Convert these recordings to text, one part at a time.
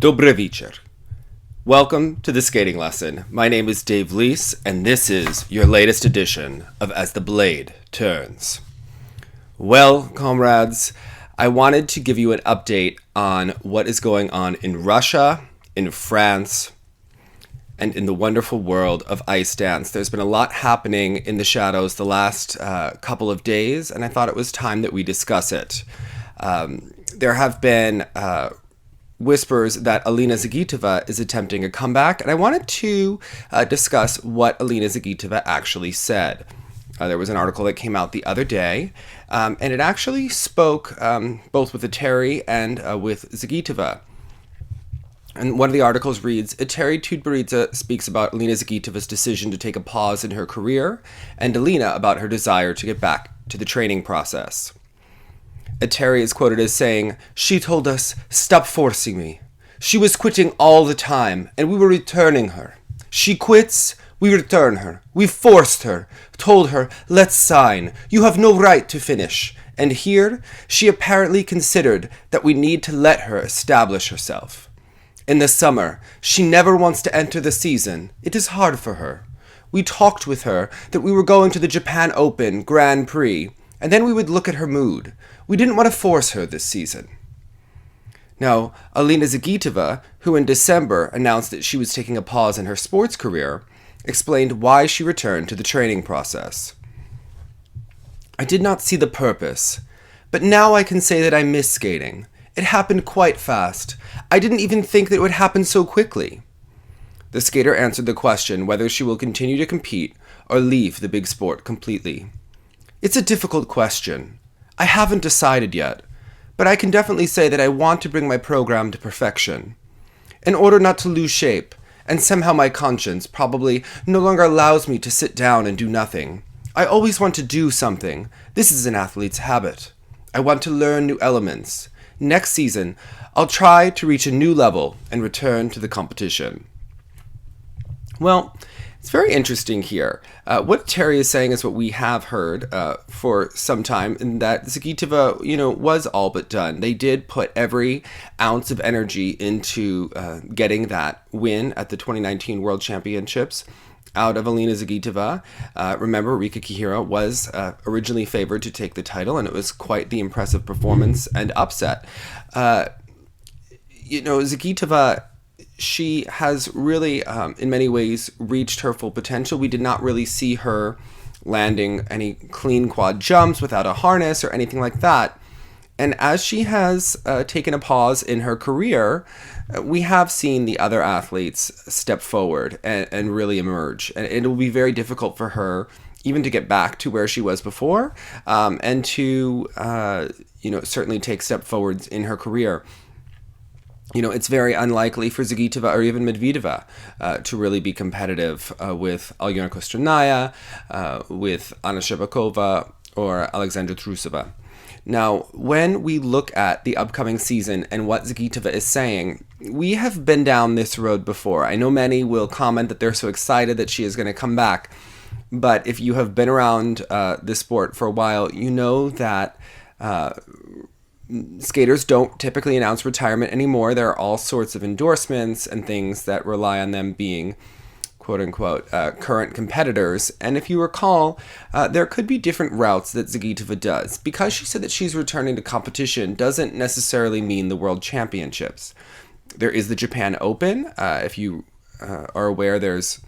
Dobry wieczór. Welcome to the skating lesson. My name is Dave Leese, and this is your latest edition of As the Blade Turns. Well, comrades, I wanted to give you an update on what is going on in Russia, in France, and in the wonderful world of ice dance. There's been a lot happening in the shadows the last couple of days, and I thought it was time that we discuss it. There have been whispers that Alina Zagitova is attempting a comeback, and I wanted to discuss what Alina Zagitova actually said. There was an article that came out the other day, and it actually spoke both with Eteri and with Zagitova. And one of the articles reads, Eteri Tutberidze speaks about Alina Zagitova's decision to take a pause in her career, and Alina about her desire to get back to the training process. Eteri is quoted as saying, "She told us, stop forcing me. She was quitting all the time, and we were returning her. She quits, we return her. We forced her, told her, let's sign. You have no right to finish. And here, she apparently considered that we need to let her establish herself. In the summer, she never wants to enter the season. It is hard for her. We talked with her that we were going to the Japan Open Grand Prix, and then we would look at her mood. We didn't want to force her this season." Now, Alina Zagitova, who in December announced that she was taking a pause in her sports career, explained why she returned to the training process. "I did not see the purpose, but now I can say that I miss skating. It happened quite fast. I didn't even think that it would happen so quickly." The skater answered the question whether she will continue to compete or leave the big sport completely. "It's a difficult question. I haven't decided yet, but I can definitely say that I want to bring my program to perfection. In order not to lose shape, and somehow my conscience probably no longer allows me to sit down and do nothing. I always want to do something. This is an athlete's habit. I want to learn new elements. Next season, I'll try to reach a new level and return to the competition." Well, it's very interesting here. What Terry is saying is what we have heard for some time, in that Zagitova, was all but done. They did put every ounce of energy into getting that win at the 2019 World Championships out of Alina Zagitova. Remember, Rika Kihira was originally favored to take the title, and it was quite the impressive performance and upset. Zagitova, she has really, in many ways, reached her full potential. We did not really see her landing any clean quad jumps without a harness or anything like that. And as she has taken a pause in her career, we have seen the other athletes step forward and really emerge. And it will be very difficult for her even to get back to where she was before, and to, certainly take step forwards in her career. It's very unlikely for Zagitova or even Medvedeva to really be competitive with Alina Zagitova, with Alla Shekhovtsova, or Alexandra Trusova. Now, when we look at the upcoming season and what Zagitova is saying, we have been down this road before. I know many will comment that they're so excited that she is going to come back, but if you have been around this sport for a while, you know that skaters don't typically announce retirement anymore. There are all sorts of endorsements and things that rely on them being, quote-unquote, current competitors. And if you recall, there could be different routes that Zagitova does. Because she said that she's returning to competition doesn't necessarily mean the World Championships. There is the Japan Open. If you are aware, there's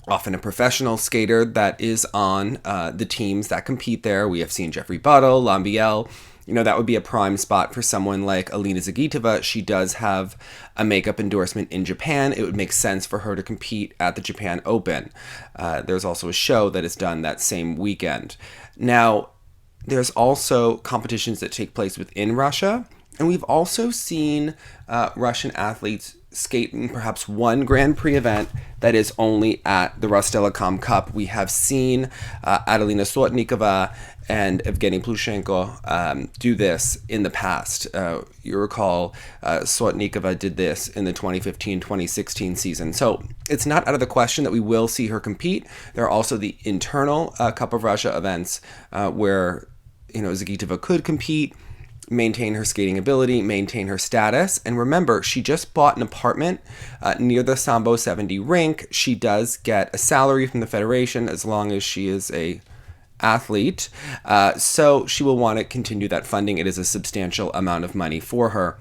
often a professional skater that is on the teams that compete there. We have seen Jeffrey Buttle, Lambiel. That would be a prime spot for someone like Alina Zagitova. She does have a makeup endorsement in Japan. It would make sense for her to compete at the Japan Open. There's also a show that is done that same weekend. Now, there's also competitions that take place within Russia, and we've also seen Russian athletes skate in perhaps one Grand Prix event that is only at the Rostelecom Cup. We have seen Adelina Sotnikova and Evgeny Plushenko do this in the past. You recall Sotnikova did this in the 2015-2016 season. So it's not out of the question that we will see her compete. There are also the internal Cup of Russia events where Zagitova could compete. maintain her skating ability, maintain her status. And remember, she just bought an apartment near the Sambo 70 rink. She does get a salary from the federation as long as she is a athlete. So she will want to continue that funding. It is a substantial amount of money for her.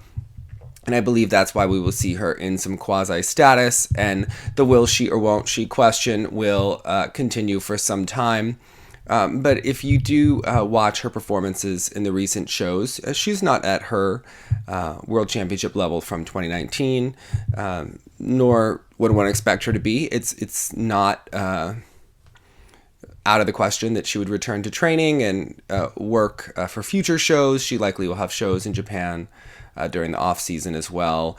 And I believe that's why we will see her in some quasi-status, and the will she or won't she question will continue for some time. But if you do watch her performances in the recent shows, she's not at her World Championship level from 2019, nor would one expect her to be. It's not out of the question that she would return to training and work for future shows. She likely will have shows in Japan during the off season as well.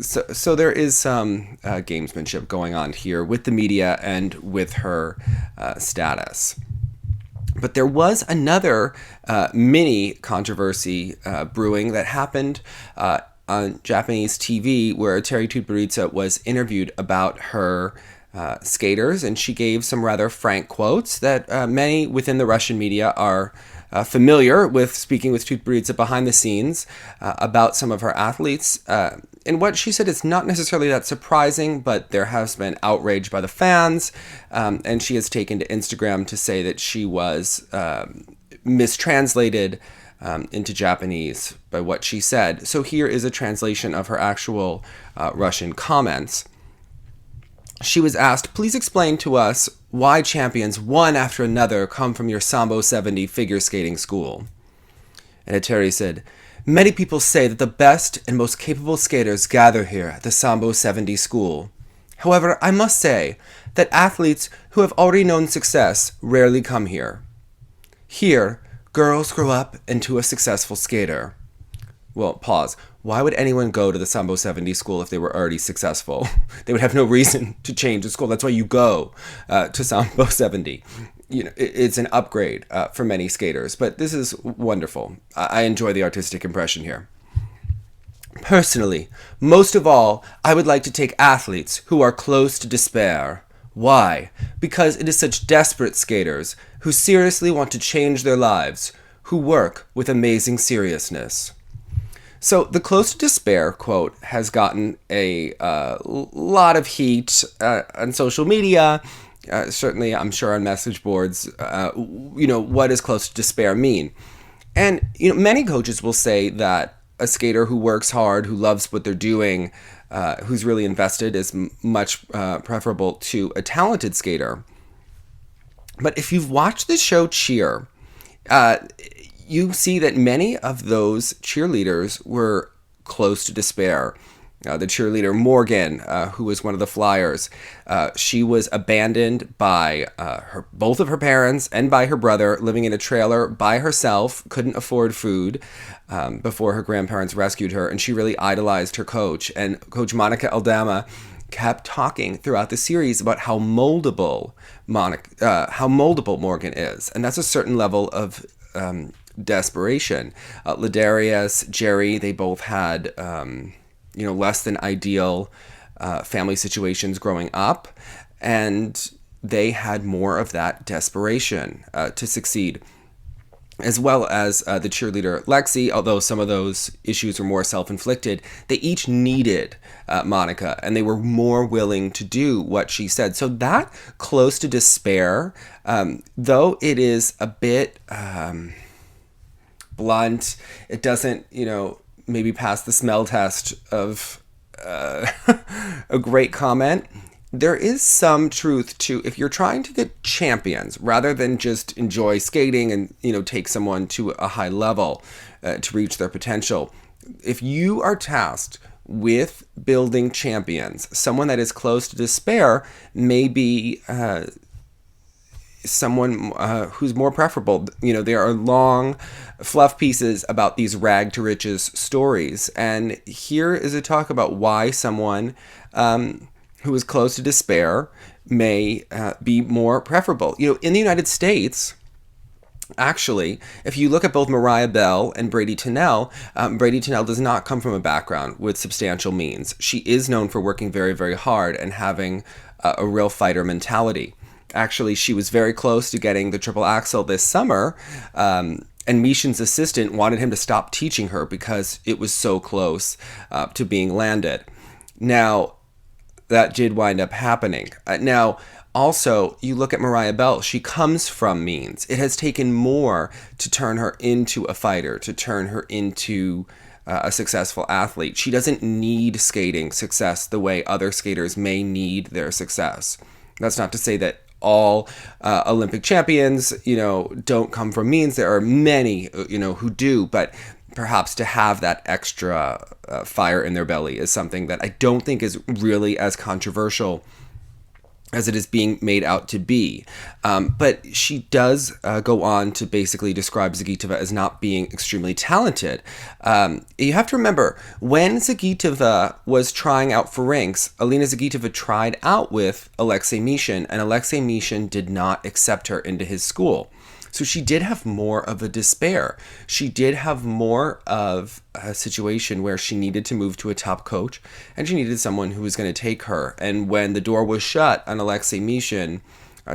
So there is some gamesmanship going on here with the media and with her status. But there was another mini controversy brewing that happened on Japanese TV, where Eteri Tutberidze was interviewed about her skaters, and she gave some rather frank quotes that many within the Russian media are familiar with, speaking with Tutberidze behind the scenes about some of her athletes. And what she said is not necessarily that surprising, but there has been outrage by the fans, and she has taken to Instagram to say that she was mistranslated into Japanese by what she said. So here is a translation of her actual Russian comments. She was asked, "Please explain to us why champions one after another come from your Sambo 70 figure skating school." And Eteri said, "Many people say that the best and most capable skaters gather here at the Sambo 70 school. However, I must say that athletes who have already known success rarely come here. Here, girls grow up into a successful skater." Well, pause. Why would anyone go to the Sambo 70 school if they were already successful? They would have no reason to change the school. That's why you go to Sambo 70. You know, it's an upgrade for many skaters, but this is wonderful. I enjoy the artistic impression here. "Personally, most of all, I would like to take athletes who are close to despair. Why? Because it is such desperate skaters who seriously want to change their lives, who work with amazing seriousness." So the close to despair quote has gotten a lot of heat on social media. Certainly, I'm sure on message boards. What does close to despair mean? And many coaches will say that a skater who works hard, who loves what they're doing, who's really invested, is much preferable to a talented skater. But if you've watched the show Cheer, you see that many of those cheerleaders were close to despair. The cheerleader Morgan, who was one of the flyers, she was abandoned by both of her parents and by her brother, living in a trailer by herself, couldn't afford food before her grandparents rescued her, and she really idolized her coach. And Coach Monica Aldama kept talking throughout the series about how moldable Morgan is, and that's a certain level of desperation. Ladarius, Jerry, they both had less than ideal family situations growing up, and they had more of that desperation to succeed, as well as the cheerleader Lexi. Although some of those issues were more self-inflicted, they each needed Monica, and they were more willing to do what she said. So that close to despair, though it is a bit blunt, it doesn't maybe pass the smell test of a great comment. There is some truth to, if you're trying to get champions rather than just enjoy skating and take someone to a high level to reach their potential, if you are tasked with building champions, someone that is close to despair may be someone who's more preferable. There are long fluff pieces about these rag to riches stories, and here is a talk about why someone who is close to despair may be more preferable. In the United States, actually, if you look at both Mariah Bell and Brady Tennell, Brady Tennell does not come from a background with substantial means. She is known for working very, very hard and having a real fighter mentality. Actually, she was very close to getting the triple axel this summer, And Mishin's assistant wanted him to stop teaching her because it was so close to being landed. Now, that did wind up happening. Now, also, you look at Mariah Bell. She comes from means. It has taken more to turn her into a fighter, to turn her into a successful athlete. She doesn't need skating success the way other skaters may need their success. That's not to say that all Olympic champions, don't come from means. There are many, who do, but perhaps to have that extra fire in their belly is something that I don't think is really as controversial as it is being made out to be. But she does go on to basically describe Zagitova as not being extremely talented. You have to remember, when Zagitova was trying out for ranks, Alina Zagitova tried out with Alexei Mishin, and Alexei Mishin did not accept her into his school. So she did have more of a despair. She did have more of a situation where she needed to move to a top coach, and she needed someone who was going to take her. And when the door was shut on Alexei Mishin,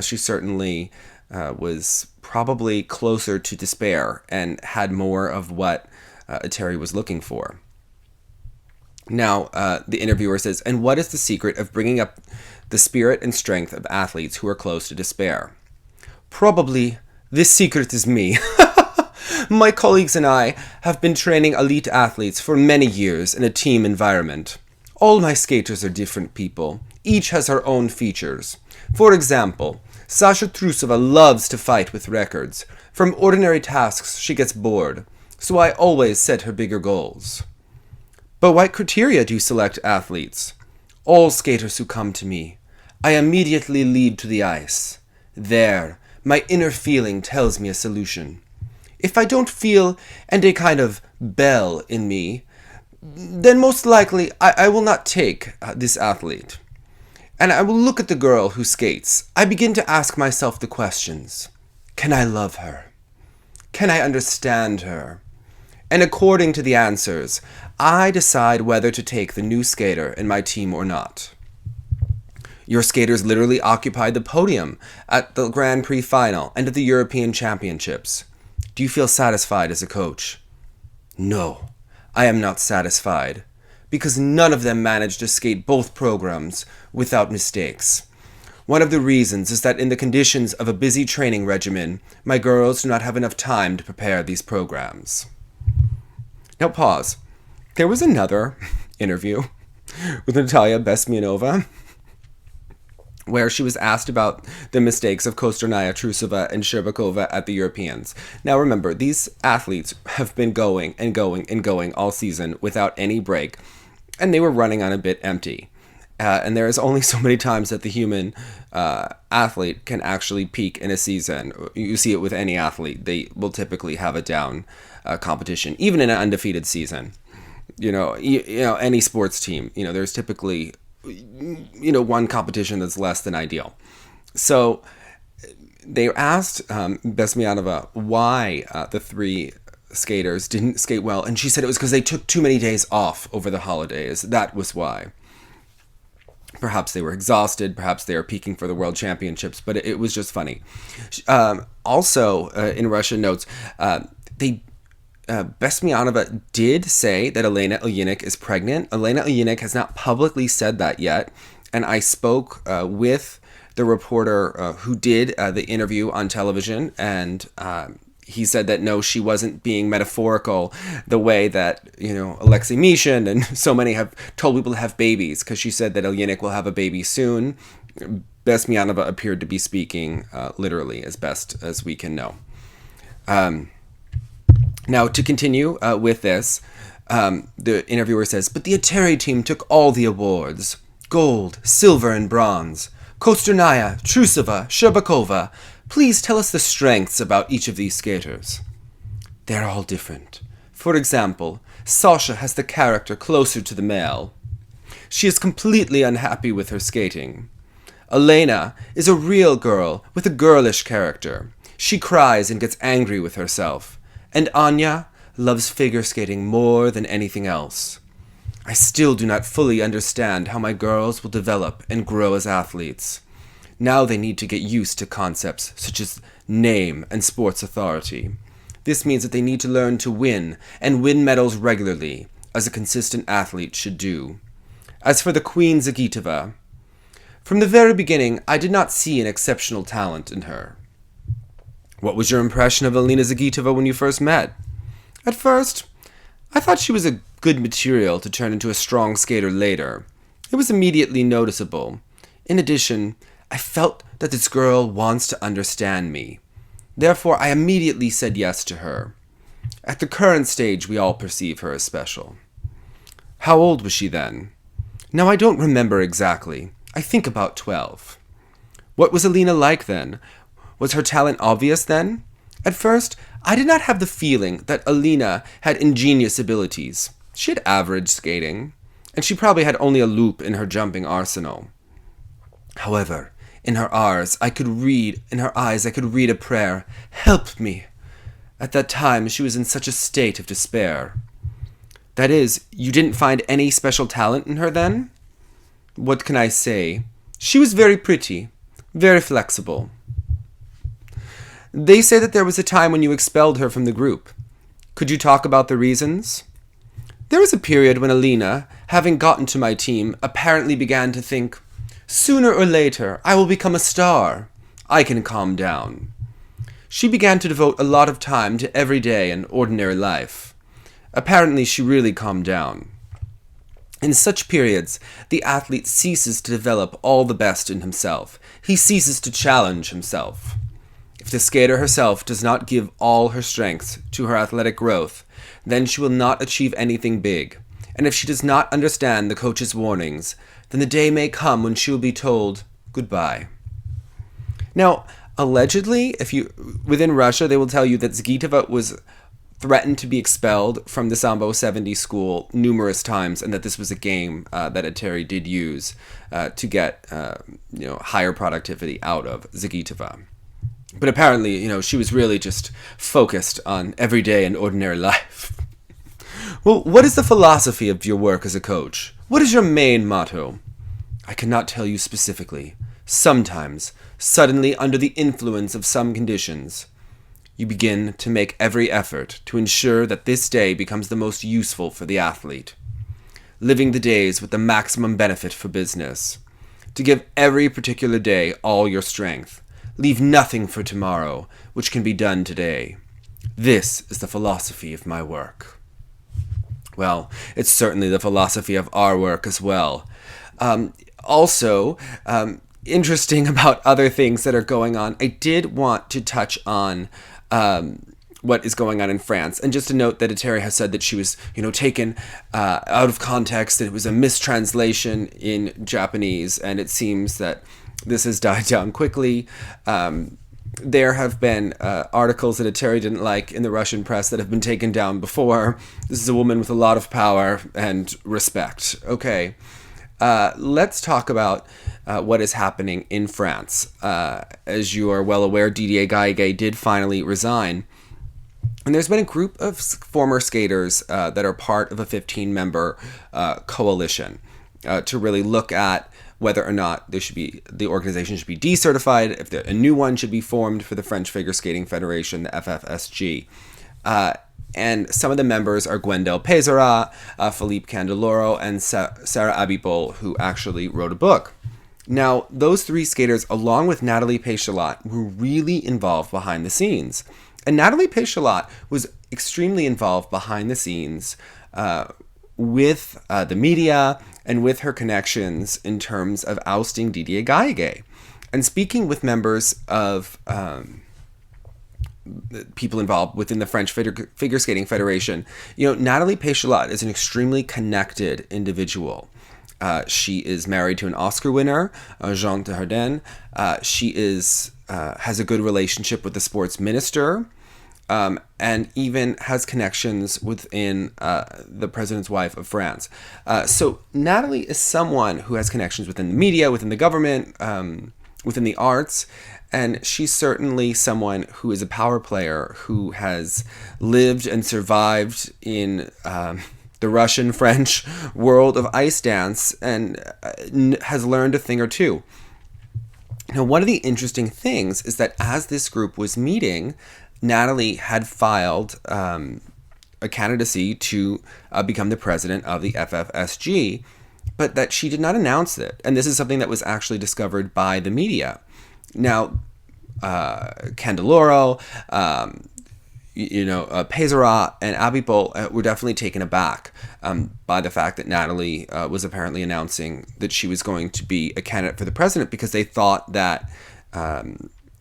she certainly was probably closer to despair and had more of what Eteri was looking for. Now, the interviewer says, and what is the secret of bringing up the spirit and strength of athletes who are close to despair? Probably this secret is me. My colleagues and I have been training elite athletes for many years in a team environment. All my skaters are different people. Each has her own features. For example, Sasha Trusova loves to fight with records. From ordinary tasks, she gets bored. So I always set her bigger goals. But what criteria do you select athletes? All skaters who come to me, I immediately lead to the ice. There, my inner feeling tells me a solution. If I don't feel a kind of bell in me, then most likely I will not take this athlete. And I will look at the girl who skates. I begin to ask myself the questions. Can I love her? Can I understand her? And according to the answers, I decide whether to take the new skater in my team or not. Your skaters literally occupied the podium at the Grand Prix final and at the European Championships. Do you feel satisfied as a coach? No, I am not satisfied, because none of them managed to skate both programs without mistakes. One of the reasons is that in the conditions of a busy training regimen, my girls do not have enough time to prepare these programs. Now pause. There was another interview with Natalia Besmianova, where she was asked about the mistakes of Kosternaya, Trusova, and Sherbakova at the Europeans. Now remember, these athletes have been going and going and going all season without any break, and they were running on a bit empty. And there is only so many times that the human athlete can actually peak in a season. You see it with any athlete. They will typically have a down competition, even in an undefeated season. Any sports team, there's typically one competition that's less than ideal. So they asked Besmianova why the three skaters didn't skate well, and she said it was because they took too many days off over the holidays. That was why. Perhaps they were exhausted, perhaps they were peaking for the World Championships, but it was just funny. Also, in Russian notes, Besmianova did say that Elena Ilyinic is pregnant. Elena Ilyinic has not publicly said that yet, and I spoke with the reporter who did the interview on television, and he said that no, she wasn't being metaphorical the way that, Alexei Mishin and so many have told people to have babies, because she said that Ilyinic will have a baby soon. Besmianova appeared to be speaking literally, as best as we can know. Now, to continue with this, the interviewer says, but the Eteri team took all the awards. Gold, silver, and bronze. Kosternaya, Trusova, Sherbakova. Please tell us the strengths about each of these skaters. They're all different. For example, Sasha has the character closer to the male. She is completely unhappy with her skating. Elena is a real girl with a girlish character. She cries and gets angry with herself. And Anya loves figure skating more than anything else. I still do not fully understand how my girls will develop and grow as athletes. Now they need to get used to concepts such as name and sports authority. This means that they need to learn to win, and win medals regularly, as a consistent athlete should do. As for the Queen Zagitova, from the very beginning, I did not see an exceptional talent in her. What was your impression of Alina Zagitova when you first met? At first, I thought she was a good material to turn into a strong skater later. It was immediately noticeable. In addition, I felt that this girl wants to understand me. Therefore, I immediately said yes to her. At the current stage, we all perceive her as special. How old was she then? Now, I don't remember exactly. I think about 12. What was Alina like then? Was her talent obvious then? At first, I did not have the feeling that Alina had ingenious abilities. She had average skating, and she probably had only a loop in her jumping arsenal. However, in her eyes, I could read a prayer, "Help me." At that time, she was in such a state of despair. That is, you didn't find any special talent in her then? What can I say? She was very pretty, very flexible. They say that there was a time when you expelled her from the group. Could you talk about the reasons? There was a period when Alina, having gotten to my team, apparently began to think, "Sooner or later, I will become a star. I can calm down." She began to devote a lot of time to everyday and ordinary life. Apparently, she really calmed down. In such periods, the athlete ceases to develop all the best in himself. He ceases to challenge himself. If the skater herself does not give all her strength to her athletic growth, then she will not achieve anything big. And if she does not understand the coach's warnings, then the day may come when she will be told goodbye. Now, allegedly, within Russia, they will tell you that Zagitova was threatened to be expelled from the Sambo 70 school numerous times, and that this was a game that Eteri did use to get higher productivity out of Zagitova. But apparently, she was really just focused on everyday and ordinary life. Well, what is the philosophy of your work as a coach? What is your main motto? I cannot tell you specifically. Sometimes, suddenly under the influence of some conditions, you begin to make every effort to ensure that this day becomes the most useful for the athlete. Living the days with the maximum benefit for business. To give every particular day all your strength. Leave nothing for tomorrow, which can be done today. This is the philosophy of my work. Well, it's certainly the philosophy of our work as well. Also, interesting about other things that are going on, I did want to touch on what is going on in France. And just to note that Eteri has said that she was, taken out of context, that it was a mistranslation in Japanese, and it seems that this has died down quickly. There have been articles that Eteri didn't like in the Russian press that have been taken down before. This is a woman with a lot of power and respect. Okay, let's talk about what is happening in France. As you are well aware, Didier Gailhaguet did finally resign. And there's been a group of former skaters that are part of a 15-member coalition to really look at whether or not the organization should be decertified, if a new one should be formed for the French Figure Skating Federation, the FFSG. And some of the members are Gwendal Pesarat, Philippe Candeloro, and Sarah Abitbol, who actually wrote a book. Now, those three skaters, along with Nathalie Péchalat, were really involved behind the scenes. And Nathalie Péchalat was extremely involved behind the scenes with the media and with her connections in terms of ousting Didier Gailhaguet. And speaking with members of people involved within the French Figure Skating Federation, Nathalie Péchalat is an extremely connected individual. She is married to an Oscar winner, Jean Dujardin. She has a good relationship with the sports minister, and even has connections within the president's wife of France. So Nathalie is someone who has connections within the media, within the government, within the arts, and she's certainly someone who is a power player who has lived and survived in the Russian-French world of ice dance and has learned a thing or two. Now, one of the interesting things is that as this group was meeting, Nathalie had filed a candidacy to become the president of the FFSG, but that she did not announce it. And this is something that was actually discovered by the media. Now, Candeloro, Péchalat and Abipol were definitely taken aback by the fact that Nathalie was apparently announcing that she was going to be a candidate for the president, because they thought that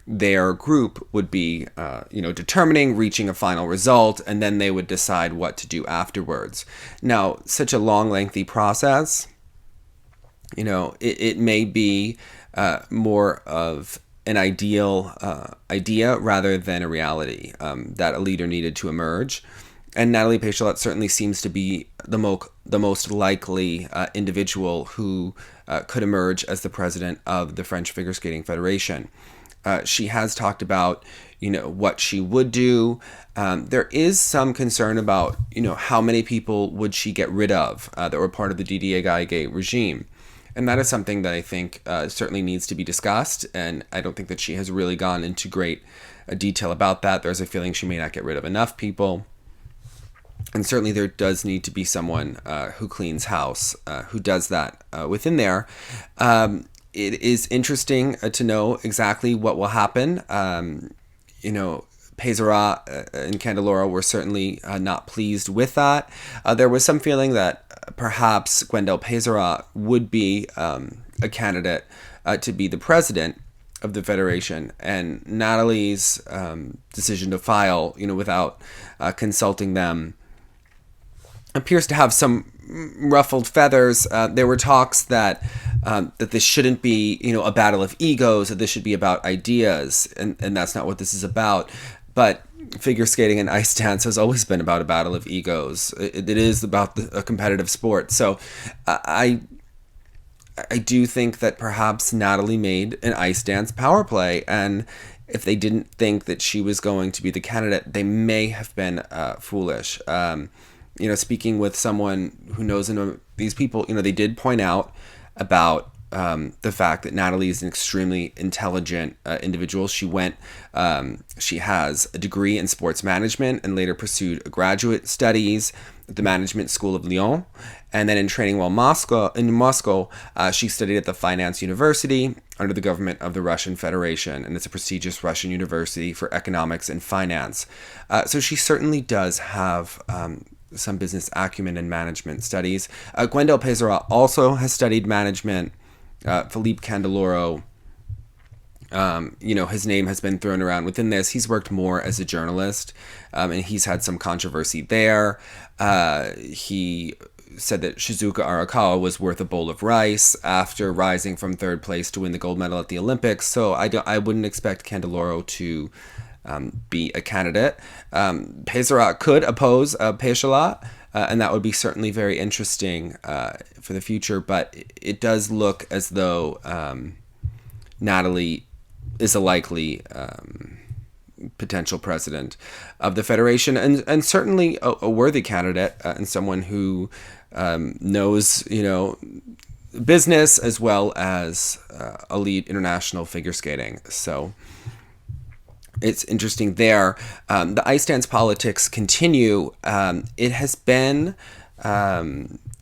their group would be, determining, reaching a final result, and then they would decide what to do afterwards. Now, such a long, lengthy process, it may be more of an ideal idea rather than a reality that a leader needed to emerge. And Nathalie Péchalat certainly seems to be the most likely individual who could emerge as the president of the French Figure Skating Federation. She has talked about, what she would do. There is some concern about, how many people would she get rid of that were part of the Didier Gailhaguet regime. And that is something that I think certainly needs to be discussed. And I don't think that she has really gone into great detail about that. There's a feeling she may not get rid of enough people. And certainly there does need to be someone who cleans house, who does that within there. It is interesting to know exactly what will happen. Péchalat and Candeloro were certainly not pleased with that. There was some feeling that perhaps Gwendal Péchalat would be a candidate to be the president of the federation, and Nathalie's decision to file, without consulting them, appears to have some ruffled feathers. There were talks that this shouldn't be, a battle of egos, that this should be about ideas, and that's not what this is about. But figure skating and ice dance has always been about a battle of egos. It is about a competitive sport. So I do think that perhaps Nathalie made an ice dance power play, and if they didn't think that she was going to be the candidate, they may have been foolish. Speaking with someone who knows these people, they did point out about the fact that Nathalie is an extremely intelligent individual. She has a degree in sports management and later pursued graduate studies at the Management School of Lyon. And then in training while in Moscow, she studied at the Finance University under the government of the Russian Federation. And it's a prestigious Russian university for economics and finance. So she certainly does have some business acumen and management studies. Gwendal Péchalat also has studied management. Philippe Candeloro, his name has been thrown around within this. He's worked more as a journalist, and he's had some controversy there. He said that Shizuka Arakawa was worth a bowl of rice after rising from third place to win the gold medal at the Olympics. So I wouldn't expect Candeloro to be a candidate. Péchalat could oppose Péchalat, and that would be certainly very interesting for the future. But it does look as though Nathalie is a likely potential president of the federation, and certainly a worthy candidate, and someone who knows, business as well as elite international figure skating. So it's interesting there. The ice dance politics continue. It has been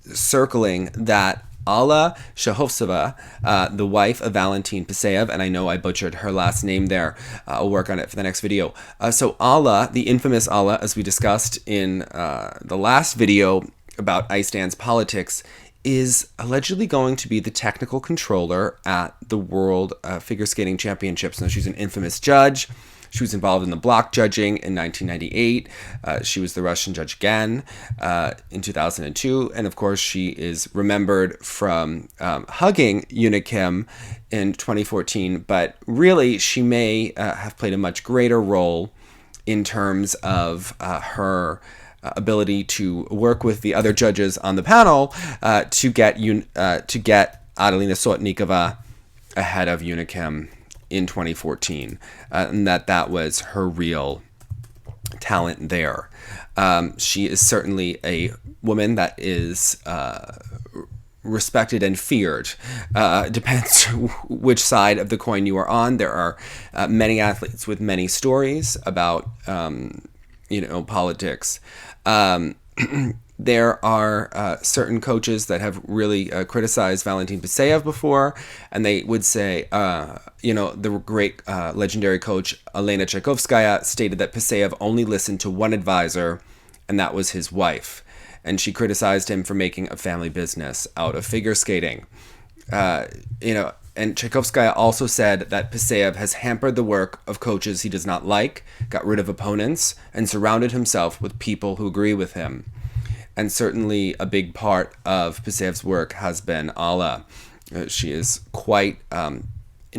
circling that Alla Shekhovtsova, the wife of Valentin Piseyev, and I know I butchered her last name there. I'll work on it for the next video. So Alla, the infamous Alla, as we discussed in the last video about ice dance politics, is allegedly going to be the technical controller at the World Figure Skating Championships. Now, she's an infamous judge. She was involved in the block judging in 1998. She was the Russian judge again in 2002. And of course, she is remembered from hugging Una Kim in 2014. But really, she may have played a much greater role in terms of her ability to work with the other judges on the panel to get Adelina Sotnikova ahead of Una Kim in 2014, and that was her real talent there. She is certainly a woman that is respected and feared. Depends which side of the coin you are on. There are many athletes with many stories about, politics. There are certain coaches that have really criticized Valentin Paseyev before, and they would say, the great legendary coach Alina Zagitova stated that Paseyev only listened to one advisor, and that was his wife. And she criticized him for making a family business out of figure skating. And Tchaikovskaya also said that Paseyev has hampered the work of coaches he does not like, got rid of opponents, and surrounded himself with people who agree with him. And certainly a big part of Paseyev's work has been Alla. She is quite an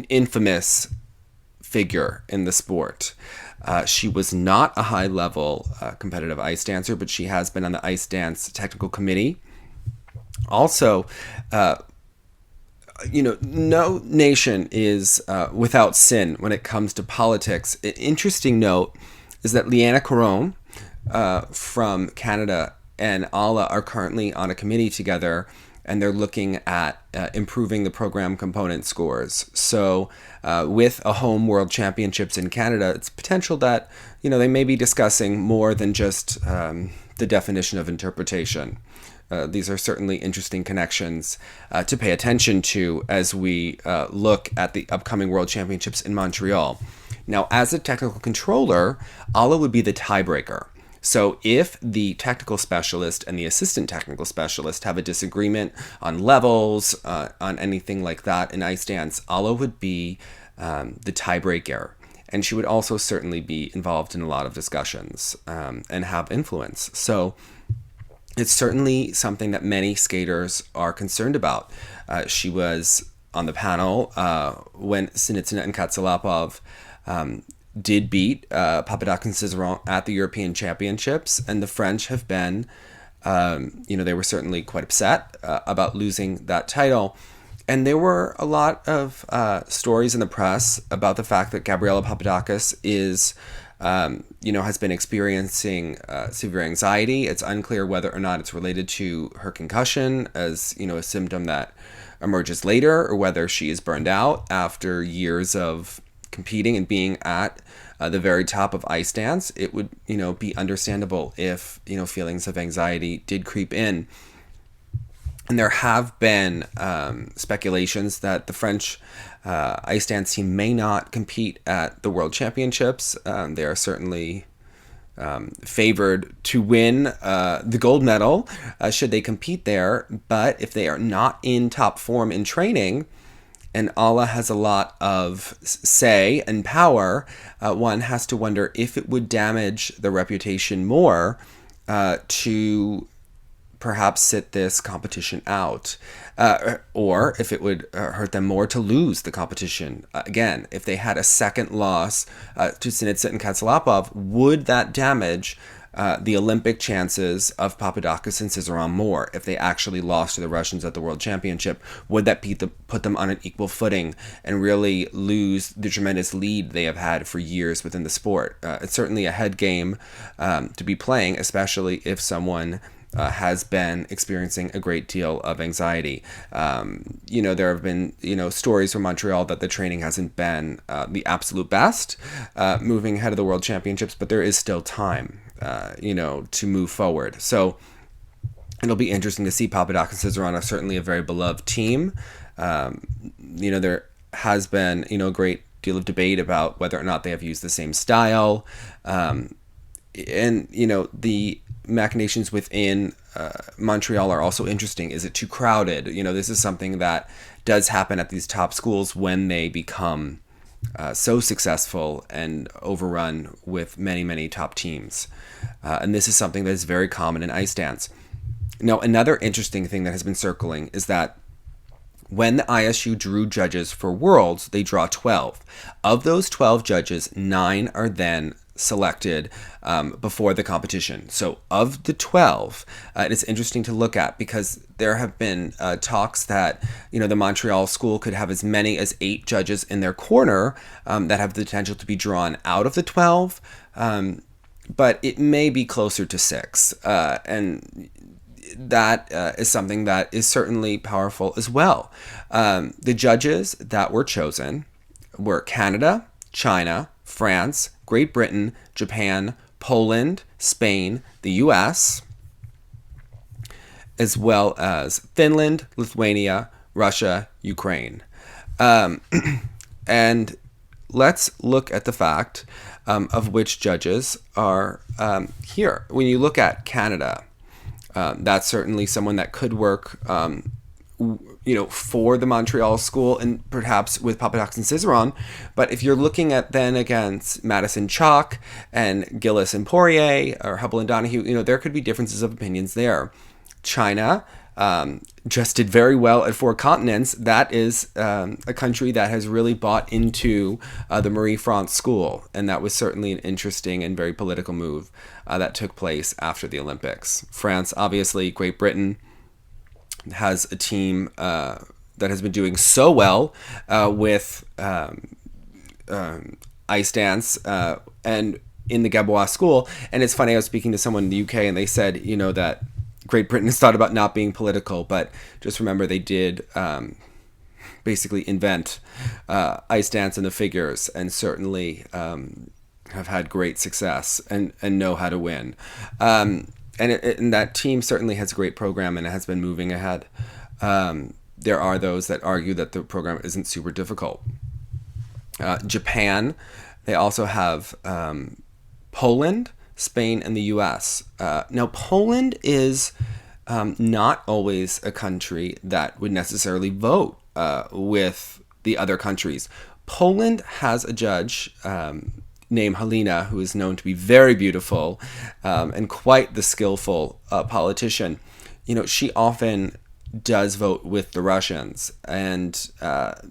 infamous figure in the sport. She was not a high-level competitive ice dancer, but she has been on the ice dance technical committee. Also, no nation is without sin when it comes to politics. An interesting note is that Liana Caron from Canada and Alla are currently on a committee together, and they're looking at improving the program component scores. So with a home World Championships in Canada, it's potential that, they may be discussing more than just the definition of interpretation. These are certainly interesting connections to pay attention to as we look at the upcoming World Championships in Montreal. Now, as a technical controller, Alla would be the tiebreaker. So if the technical specialist and the assistant technical specialist have a disagreement on levels, on anything like that in ice dance, Alla would be the tiebreaker. And she would also certainly be involved in a lot of discussions and have influence. So it's certainly something that many skaters are concerned about. She was on the panel when Sinitsina and Katsalapov did beat Papadakis and Cizeron at the European Championships, and the French have been, they were certainly quite upset about losing that title. And there were a lot of stories in the press about the fact that Gabriela Papadakis is, has been experiencing severe anxiety. It's unclear whether or not it's related to her concussion as, a symptom that emerges later, or whether she is burned out after years of competing and being at the very top of ice dance. It would, be understandable if, feelings of anxiety did creep in. And there have been speculations that the French ice dance team may not compete at the World Championships. They are certainly favored to win the gold medal should they compete there. But if they are not in top form in training, and Alla has a lot of say and power, one has to wonder if it would damage the reputation more to perhaps sit this competition out, or if it would hurt them more to lose the competition. Again, if they had a second loss to Sinitsina and Katsalapov, would that damage the Olympic chances of Papadakis and Cizeron more? If they actually lost to the Russians at the World Championship, would that put them on an equal footing and really lose the tremendous lead they have had for years within the sport? It's certainly a head game to be playing, especially if someone has been experiencing a great deal of anxiety. There have been, stories from Montreal that the training hasn't been the absolute best moving ahead of the World Championships, but there is still time, to move forward. So it'll be interesting to see. Papadakis and Cizeron are certainly a very beloved team. There has been, a great deal of debate about whether or not they have used the same style. The machinations within Montreal are also interesting. Is it too crowded? This is something that does happen at these top schools when they become so successful and overrun with many, many top teams. And this is something that is very common in ice dance. Now, another interesting thing that has been circling is that when the ISU drew judges for Worlds, they draw 12. Of those 12 judges, 9 are then selected before the competition. So of the 12, it's interesting to look at because there have been talks that the Montreal school could have as many as 8 judges in their corner that have the potential to be drawn out of the 12, but it may be closer to 6. And that is something that is certainly powerful as well. The judges that were chosen were Canada, China, France, Great Britain, Japan, Poland, Spain, the US, as well as Finland, Lithuania, Russia, Ukraine. And let's look at the fact of which judges are here. When you look at Canada, that's certainly someone that could work, for the Montreal School and perhaps with Papadakis and Cizeron. But if you're looking at then against Madison Chalk and Gillis and Poirier or Hubble and Donahue, there could be differences of opinions there. China just did very well at 4 continents. That is a country that has really bought into the Marie-France school, and that was certainly an interesting and very political move that took place after the Olympics. France, obviously, Great Britain has a team that has been doing so well with ice dance and in the Gabois school. And it's funny, I was speaking to someone in the UK, and they said, that Great Britain has thought about not being political, but just remember they did basically invent ice dance and the figures, and certainly have had great success and know how to win. And that team certainly has a great program and it has been moving ahead. There are those that argue that the program isn't super difficult. Japan, they also have Poland, Spain, and the US. Now, Poland is not always a country that would necessarily vote with the other countries. Poland has a judge named Alina, who is known to be very beautiful and quite the skillful politician. She often does vote with the Russians. And, the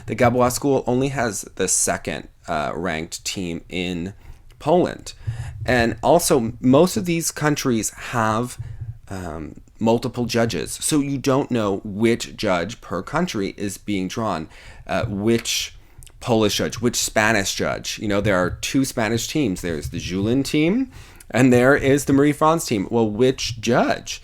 Gabois school only has the second ranked team in Poland. And also, most of these countries have multiple judges. So you don't know which judge per country is being drawn, which Polish judge, which Spanish judge. There are 2 Spanish teams. There's the Julin team and there is the Marie-France team. Well, which judge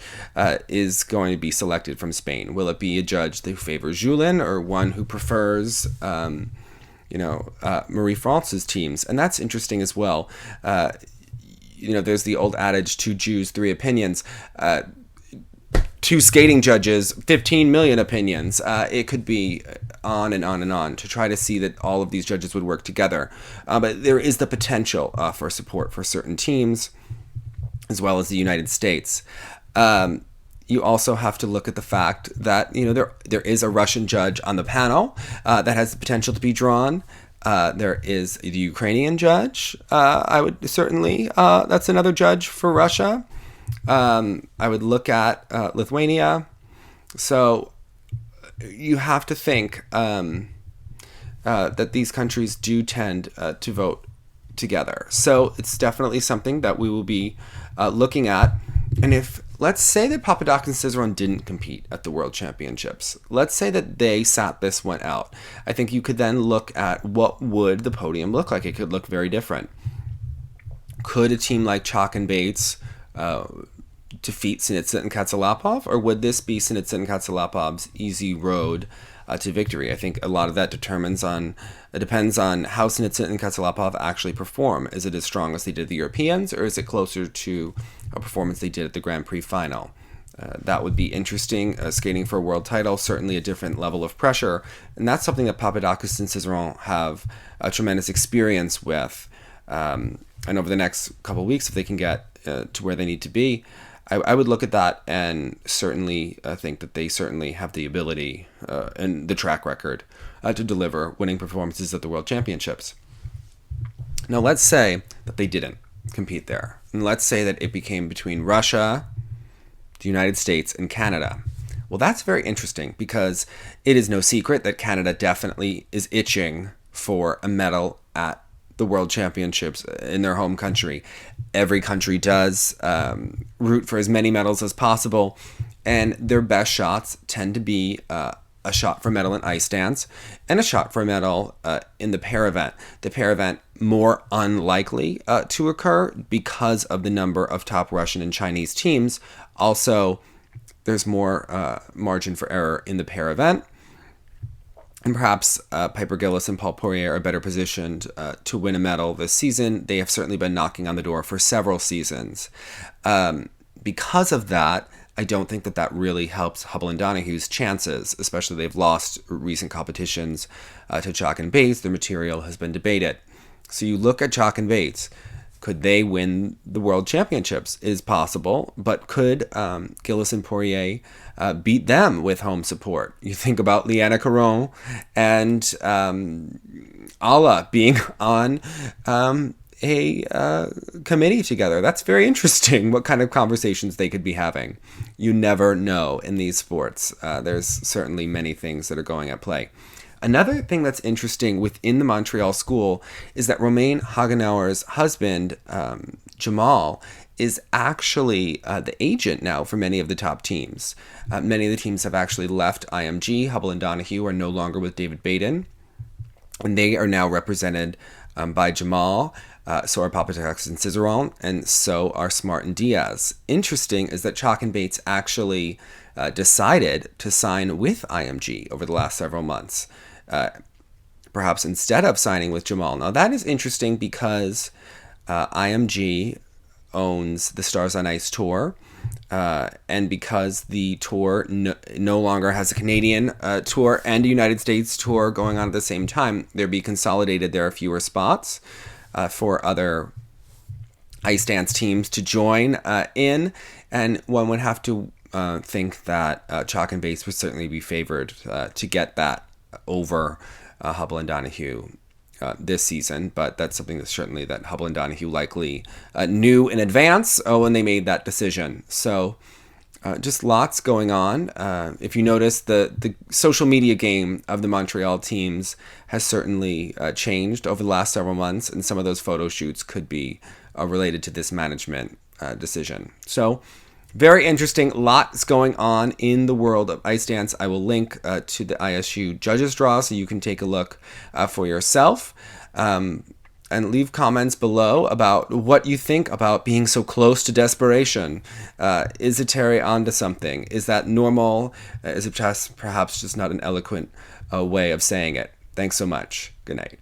is going to be selected from Spain? Will it be a judge who favors Julin or one who prefers Marie-France's teams? And that's interesting as well. There's the old adage, 2 Jews, 3 opinions. 2 skating judges, 15 million opinions. It could be on and on and on to try to see that all of these judges would work together. But there is the potential for support for certain teams, as well as the United States. You also have to look at the fact that there is a Russian judge on the panel that has the potential to be drawn. There is the Ukrainian judge. I would certainly, that's another judge for Russia. I would look at Lithuania. So you have to think that these countries do tend to vote together. So it's definitely something that we will be looking at. And if, let's say that Papadakis and Cizeron didn't compete at the World Championships, let's say that they sat this one out, I think you could then look at what would the podium look like. It could look very different. Could a team like Chalk and Bates defeat Sinitsyn and Katsalapov, or would this be Sinitsyn and Katsalapov's easy road to victory? I think a lot of that depends on how Sinitsyn and Katsalapov actually perform. Is it as strong as they did the Europeans, or is it closer to a performance they did at the Grand Prix final? That would be interesting. Skating for a world title, certainly a different level of pressure, and that's something that Papadakis and Cizeron have a tremendous experience with. And over the next couple of weeks, if they can get to where they need to be, I would look at that and certainly think that they certainly have the ability and the track record to deliver winning performances at the World Championships. Now, let's say that they didn't compete there. And let's say that it became between Russia, the United States, and Canada. Well, that's very interesting because it is no secret that Canada definitely is itching for a medal at the World Championships in their home country. Every country does root for as many medals as possible, and their best shots tend to be a shot for medal in ice dance and a shot for medal in the pair event. The pair event more unlikely to occur because of the number of top Russian and Chinese teams Also, there's more margin for error in the pair event. And perhaps Piper Gillis and Paul Poirier are better positioned to win a medal this season. They have certainly been knocking on the door for several seasons. Because of that, I don't think that really helps Hubble and Donahue's chances, especially they've lost recent competitions to Chalk and Bates. Their material has been debated. So you look at Chalk and Bates. Could they win the World Championships? Is possible, but could Gillis and Poirier beat them with home support? You think about Liana Caron and Alla being on a committee together. That's very interesting, what kind of conversations they could be having. You never know in these sports. There's certainly many things that are going at play. Another thing that's interesting within the Montreal school is that Romain Hagenauer's husband, Jamal, is actually the agent now for many of the top teams. Many of the teams have actually left IMG. Hubble and Donahue are no longer with David Baden, and they are now represented by Jamal. So are Papatex and Cizeron, and so are Smart and Diaz. Interesting is that Chalk and Bates actually decided to sign with IMG over the last several months. Perhaps instead of signing with Jamal. Now that is interesting because IMG owns the Stars on Ice tour, and because the tour no longer has a Canadian tour and a United States tour going on at the same time, they'll be consolidated. There are fewer spots for other ice dance teams to join in, and one would have to think that Chalk and Bates would certainly be favored to get that over Hubble and Donahue this season, but that's something that certainly that Hubble and Donahue likely knew in advance when they made that decision. So just lots going on. If you notice, the social media game of the Montreal teams has certainly changed over the last several months, and some of those photo shoots could be related to this management decision. So very interesting. Lots going on in the world of ice dance. I will link to the ISU judges draw so you can take a look for yourself. And leave comments below about what you think about being so close to desperation. Is Eteri onto something? Is that normal? Is it perhaps just not an eloquent way of saying it? Thanks so much. Good night.